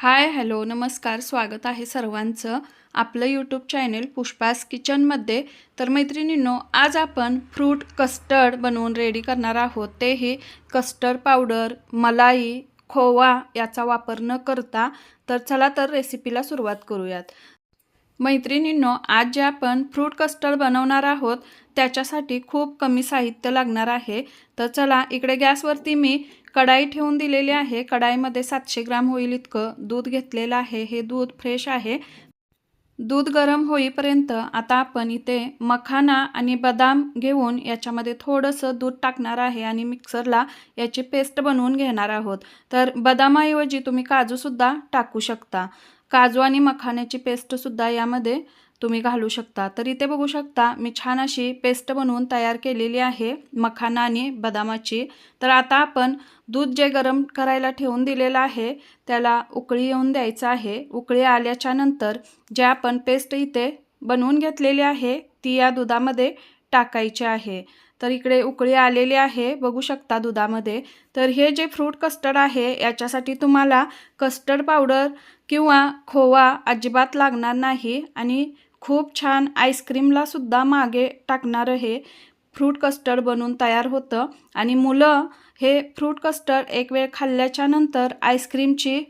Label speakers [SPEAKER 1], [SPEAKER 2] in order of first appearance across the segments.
[SPEAKER 1] Hi hello नमस्कार, स्वागत आहे सर्वांचं आपलं यूट्यूब चॅनल पुष्पास किचनमध्ये। तर मैत्रिणींनो, आज आपण फ्रूट कस्टर्ड बनवून रेडी करणार आहोत। तेही कस्टर्ड पावडर, मलाई, खोवा याचा वापर न करता। तर चला तर रेसिपीला सुरुवात करूयात। मैत्रिणींनो, आज जे आपण फ्रूट कस्टर्ड बनवणार आहोत त्याच्यासाठी खूप कमी साहित्य लागणार आहे। तर चला, इकडे गॅसवरती मी कढाई ठेवून दिलेली आहे। कढाईमध्ये 700 ग्राम होईल इतकं दूध घेतलेलं आहे। हे दूध फ्रेश आहे। दूध गरम होईपर्यंत आता आपण इथे मखाना आणि बदाम घेऊन याच्यामध्ये थोडंसं दूध टाकणार आहे आणि मिक्सरला याची पेस्ट बनवून घेणार आहोत। तर बदामाऐवजी तुम्ही काजूसुद्धा टाकू शकता। काजू आणि मखान्याची पेस्टसुद्धा यामध्ये तुम्ही घालू शकता। तर इथे बघू शकता मी छान अशी पेस्ट बनवून तयार केलेली आहे मखाना आणि बदामाची। तर आता आपण दूध जे गरम करायला ठेवून दिलेलं आहे त्याला उकळी येऊन द्यायचं आहे। उकळी आल्याच्या नंतर जे आपण पेस्ट इथे बनवून घेतलेली आहे ती या दुधामध्ये टाकायची आहे। तर इकडे उकळी आलेली आहे, बघू शकता दुधामध्ये। तर हे जे फ्रूट कस्टर्ड आहे याच्यासाठी तुम्हाला कस्टर्ड पावडर किंवा खोवा अजिबात लागणार नाही आणि खूप छान आईस्क्रीमला सुद्धा मागे टाकणार हे फ्रूट कस्टर्ड बनून तयार होतं। आणि मुलं हे फ्रूट कस्टर्ड एक वेळ खाल्ल्याच्या नंतर आईस्क्रीमची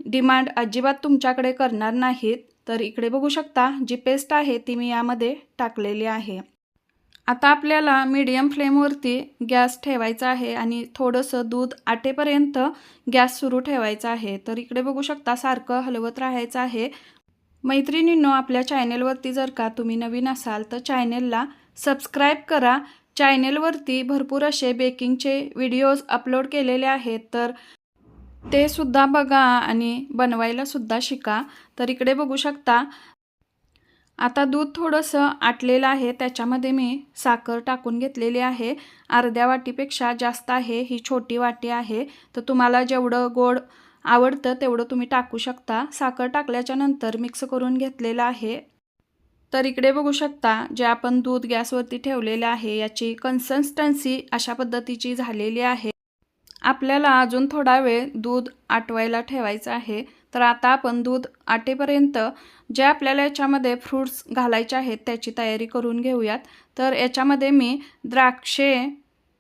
[SPEAKER 1] डिमांड अजिबात तुमच्याकडे करणार नाहीत। तर इकडे बघू शकता जी पेस्ट आहे ती मी यामध्ये टाकलेली आहे। आता आपल्याला मीडियम फ्लेमवरती गॅस ठेवायचा आहे आणि थोडंसं दूध आटेपर्यंत गॅस सुरू ठेवायचा आहे। तर इकडे बघू शकता सारखं हलवत राहायचं आहे। मैत्रिणींनो, आपल्या चॅनेलवरती जर का तुम्ही नवीन असाल तर चॅनेलला सबस्क्राईब करा। चॅनेलवरती भरपूर असे बेकिंगचे व्हिडिओज अपलोड केलेले आहेत, तर ते सुद्धा बघा आणि बनवायला सुद्धा शिका। तर इकडे बघू शकता आता दूध थोडंसं आटलेलं आहे, त्याच्यामध्ये मी साखर टाकून घेतलेली आहे। अर्ध्या वाटीपेक्षा जास्त आहे, ही छोटी वाटी आहे। तर तुम्हाला जेवढं गोड आवडतं तेवढं तुम्ही टाकू शकता। साखर टाकल्याच्या नंतर मिक्स करून घेतलेलं आहे। तर इकडे बघू शकता जे आपण दूध गॅसवरती ठेवलेलं आहे याची कन्सिस्टन्सी अशा पद्धतीची झालेली आहे। आपल्याला अजून थोडा वेळ दूध आटवायला ठेवायचं आहे। तर आता आपण दूध आटेपर्यंत जे आपल्याला याच्यामध्ये फ्रूट्स घालायचे आहेत त्याची तयारी करून घेऊयात। तर याच्यामध्ये मी द्राक्षे,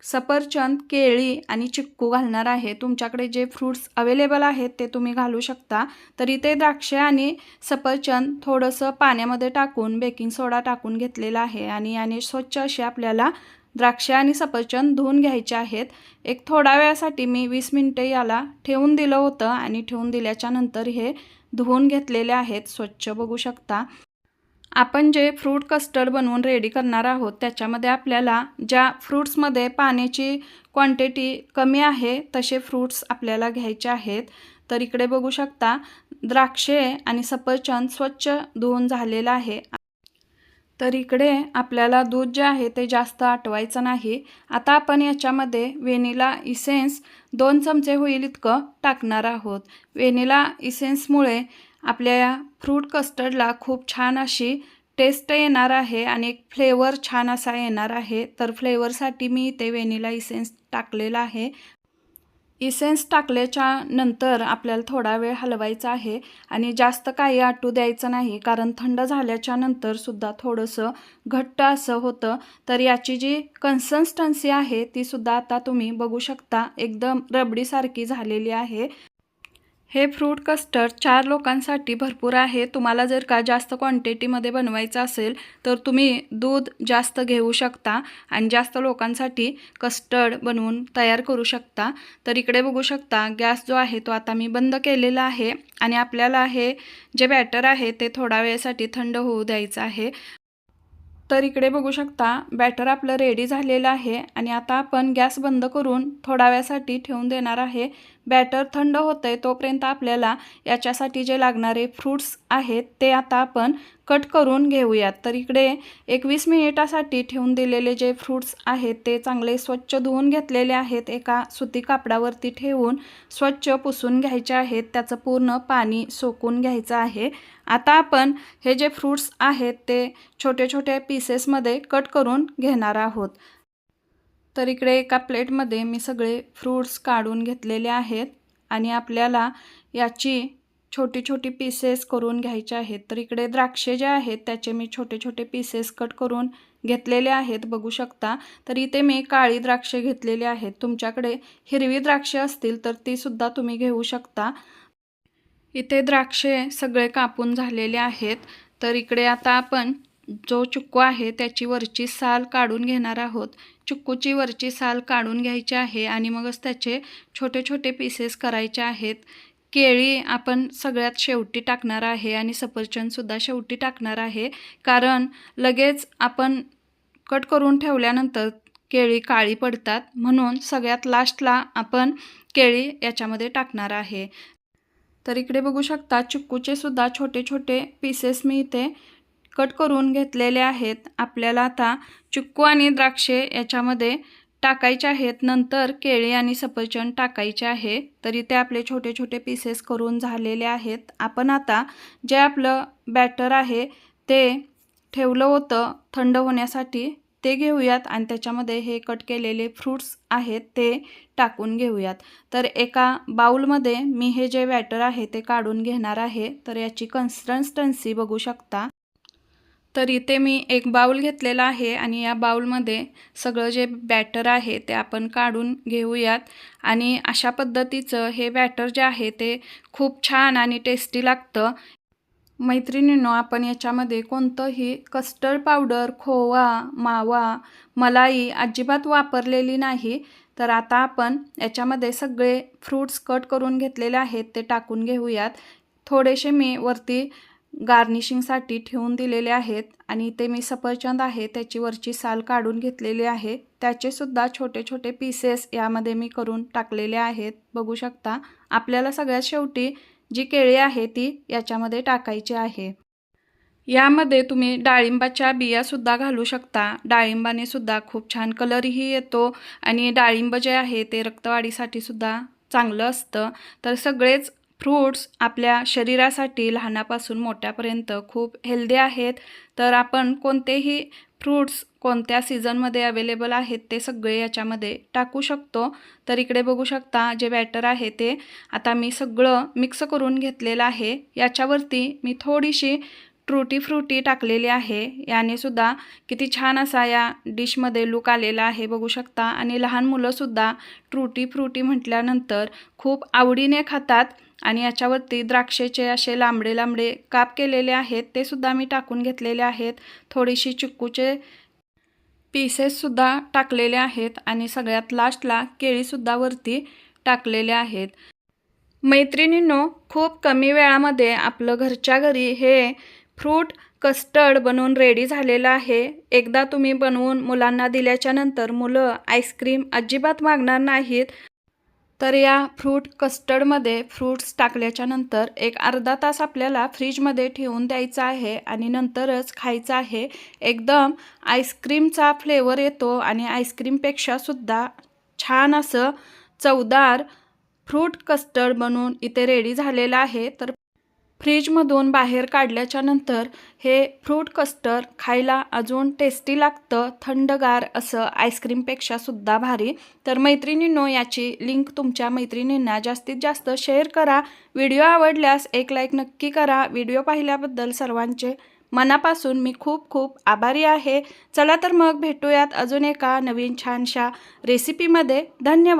[SPEAKER 1] सफरचंद, केळी आणि चिक्कू घालणार आहे। तुमच्याकडे जे फ्रूट्स अवेलेबल आहेत ते तुम्ही घालू शकता। तर इथे द्राक्षे आणि सफरचंद थोडंसं पाण्यामध्ये टाकून बेकिंग सोडा टाकून घेतलेला आहे आणि याने स्वच्छ असे आपल्याला द्राक्षे आणि सफरचंद धुवून घ्यायचे आहेत। एक थोडा वेळासाठी मी 20 मिनिटे याला ठेवून दिलं होतं आणि ठेवून दिल्याच्या नंतर हे धुवून घेतलेले आहेत स्वच्छ, बघू शकता। आपण जे फ्रूट कस्टर्ड बनवून रेडी करणार आहोत त्याच्यामध्ये आपल्याला ज्या फ्रूट्समध्ये पाण्याची क्वांटिटी कमी आहे तसे फ्रूट्स आपल्याला घ्यायचे आहेत। तर इकडे बघू शकता द्राक्षे आणि सफरचंद स्वच्छ धुवून झालेलं आहे। तर इकडे आपल्याला दूध जे आहे ते जास्त आटवायचं नाही। आता आपण याच्यामध्ये व्हॅनिला इसेन्स 2 चमचे होईल इतकं टाकणार आहोत। व्हॅनिला इसेन्समुळे आपल्या या फ्रूट कस्टर्डला खूप छान अशी टेस्ट येणार आहे आणि एक फ्लेवर छान असा येणार आहे। तर फ्लेवरसाठी मी इथे व्हॅनिला इसेन्स टाकलेला आहे। इसेन्स टाकल्याच्या नंतर आपल्याला थोडा वेळ हलवायचा आहे आणि जास्त काही आटू द्यायचं नाही, कारण थंड झाल्याच्या नंतर सुद्धा थोडंसं घट्ट असं होतं। तर याची जी कन्सिस्टन्सी आहे ती सुद्धा आता तुम्ही बघू शकता एकदम रबडीसारखी झालेली आहे। हे फ्रूट कस्टर्ड 4 लोकांसाठी भरपूर आहे। तुम्हाला जर का जास्त क्वांटिटीमध्ये बनवायचं असेल तर तुम्ही दूध जास्त घेऊ शकता आणि जास्त लोकांसाठी कस्टर्ड बनवून तयार करू शकता। तर इकडे बघू शकता गॅस जो आहे तो आता मी बंद केलेला आहे आणि आपल्याला हे जे बॅटर आहे ते थोडा वेळसाठी थंड होऊ द्यायचं आहे। तर इकडे बघू शकता बॅटर आपलं रेडी झालेलं आहे आणि आता आपण गॅस बंद करून थोडा वेळासाठी ठेवून देणार आहे। बॅटर थंड होतंय तोपर्यंत आपल्याला याच्यासाठी जे लागणारे फ्रूट्स आहेत ते आता आपण कट करून घेऊयात। तर इकडे 20 मिनिटासाठी ठेवून दिलेले जे फ्रूट्स आहेत ते चांगले स्वच्छ धुवून घेतलेले आहेत। एका सुती कापडावरती ठेवून स्वच्छ पुसून घ्यायचे आहेत, त्याचं पूर्ण पाणी सोकून घ्यायचं आहे। आता आपण हे जे फ्रूट्स आहेत ते छोटे छोटे पीसेसमध्ये कट करून घेणार आहोत। तर इकडे एका प्लेटमध्ये मी सगळे फ्रूट्स काढून घेतलेले आहेत आणि आपल्याला याची छोटी छोटी पीसेस करून घ्यायचे आहेत. तर इकडे द्राक्षे जे आहेत त्याचे मी छोटे छोटे पीसेस कट करून घेतलेले आहेत, बघू शकता. तर इथे मी काळी द्राक्षे घेतलेली आहेत. तुमच्याकडे हिरवी द्राक्षे असतील तर ती सुद्धा तुम्ही घेऊ शकता. इथे द्राक्षे सगळे कापून झालेले आहेत. तर इकडे आता आपण जो चिक्कू आहे त्याची वरची साल काढून घेणार आहोत. चिक्कूची वरची साल काढून घ्यायची आहे आणि मगच त्याचे छोटे छोटे पीसेस करायचे आहेत. केळी आपण सगळ्यात शेवटी टाकणार आहे आणि सफरचंदसुद्धा शेवटी टाकणार आहे, कारण लगेच आपण कट करून ठेवल्यानंतर केळी काळी पडतात, म्हणून सगळ्यात लास्टला आपण केळी याच्यामध्ये टाकणार आहे. तर इकडे बघू शकता चिक्कूचे सुद्धा छोटे छोटे पीसेस मी इथे कट करून घेतलेले आहेत. आपल्याला आता चिक्कू आणि द्राक्षे याच्यामध्ये टाकायचे आहेत, नंतर केळी आणि सफरचंद टाकायचे आहे. तर इथे आपले छोटे छोटे पीसेस करून झालेले आहेत. आपण आता जे आपलं बॅटर आहे ते ठेवलं होतं थंड होण्यासाठी ते घेऊयात आणि त्याच्यामध्ये हे कट केलेले फ्रूट्स आहेत ते टाकून घेऊयात. तर एका बाउलमध्ये मी हे जे बॅटर आहे ते काढून घेणार आहे. तर याची कन्सिस्टन्सी बघू शकता. तर इथे मी एक बाउल घेतलेला आहे आणि या बाउलमध्ये सगळं जे बॅटर आहे ते आपण काढून घेऊयात. आणि अशा पद्धतीचं हे बॅटर जे आहे ते खूप छान आणि टेस्टी लागतं. मैत्रिणींनो, आपण याच्यामध्ये कोणतंही कस्टर्ड पावडर, खोवा, मावा, मलाई अजिबात वापरलेली नाही. तर आता आपण याच्यामध्ये सगळे फ्रूट्स कट करून घेतलेले आहेत ते टाकून घेऊयात. थोडेसे मी वरती गार्निशिंगसाठी ठेवून दिलेले आहेत आणि ते मी सफरचंद आहे त्याची वरची साल काढून घेतलेली आहे. त्याचेसुद्धा छोटे छोटे पीसेस यामध्ये मी करून टाकलेले आहेत, बघू शकता. आपल्याला सगळ्यात शेवटी जी केळी आहे ती याच्यामध्ये टाकायची आहे. यामध्ये तुम्ही डाळिंबाच्या बियासुद्धा घालू शकता. डाळिंबाने सुद्धा खूप छान कलरही येतो आणि डाळिंब जे आहे ते रक्तवाढीसाठी सुद्धा चांगलं असतं. तर सगळेच फ्रूट्स आपल्या शरीरासाठी लहानापासून मोठ्यापर्यंत खूप हेल्दी आहेत. तर आपण कोणतेही फ्रूट्स कोणत्या सीझनमध्ये अवेलेबल आहेत ते सगळे याच्यामध्ये टाकू शकतो. तर इकडे बघू शकता जे बॅटर आहे ते आता मी सगळं मिक्स करून घेतलेलं आहे. याच्यावरती मी थोडीशी ट्रुटी फ्रूटी टाकलेली आहे. याने सुद्धा किती छान असा या डिशमध्ये लुक आलेला आहे, बघू शकता. आणि लहान मुलंसुद्धा ट्रुटी फ्रूटी म्हटल्यानंतर खूप आवडीने खातात. आणि याच्यावरती द्राक्षेचे असे लांबडे लांबडे काप केलेले आहेत ते सुद्धा मी टाकून घेतलेले आहेत. थोडीशी चिक्कूचे पीसेससुद्धा टाकलेले आहेत आणि सगळ्यात लास्टला केळीसुद्धा वरती टाकलेले आहेत. मैत्रिणींनो, खूप कमी वेळामध्ये आपलं घरच्या घरी हे फ्रूट कस्टर्ड बनवून रेडी झालेलं आहे. एकदा तुम्ही बनवून मुलांना दिल्याच्या नंतर मुलं आईस्क्रीम अजिबात मागणार नाहीत. तर या फ्रूट कस्टर्डमध्ये फ्रूट्स टाकल्याच्या नंतर एक अर्धा तास आपल्याला फ्रीजमध्ये ठेवून द्यायचं आहे आणि नंतरच खायचं आहे. एकदम आईस्क्रीमचा फ्लेवर येतो आणि आईस्क्रीमपेक्षासुद्धा छान असं चवदार फ्रूट कस्टर्ड बनवून इथे रेडी झालेलं आहे. तर फ्रीजमधून बाहेर काढल्याच्या नंतर हे फ्रूट कस्टर्ड खायला अजून टेस्टी लागतं, थंडगार असं, आईस्क्रीमपेक्षासुद्धा भारी. तर मैत्रिणींनो, याची लिंक तुमच्या मैत्रिणींना जास्तीत जास्त शेअर करा. व्हिडिओ आवडल्यास एक लाईक नक्की करा. व्हिडिओ पाहिल्याबद्दल सर्वांचे मनापासून मी खूप खूप आभारी आहे. चला तर मग भेटूयात अजून एका नवीन छानशा रेसिपीमध्ये. धन्यवाद.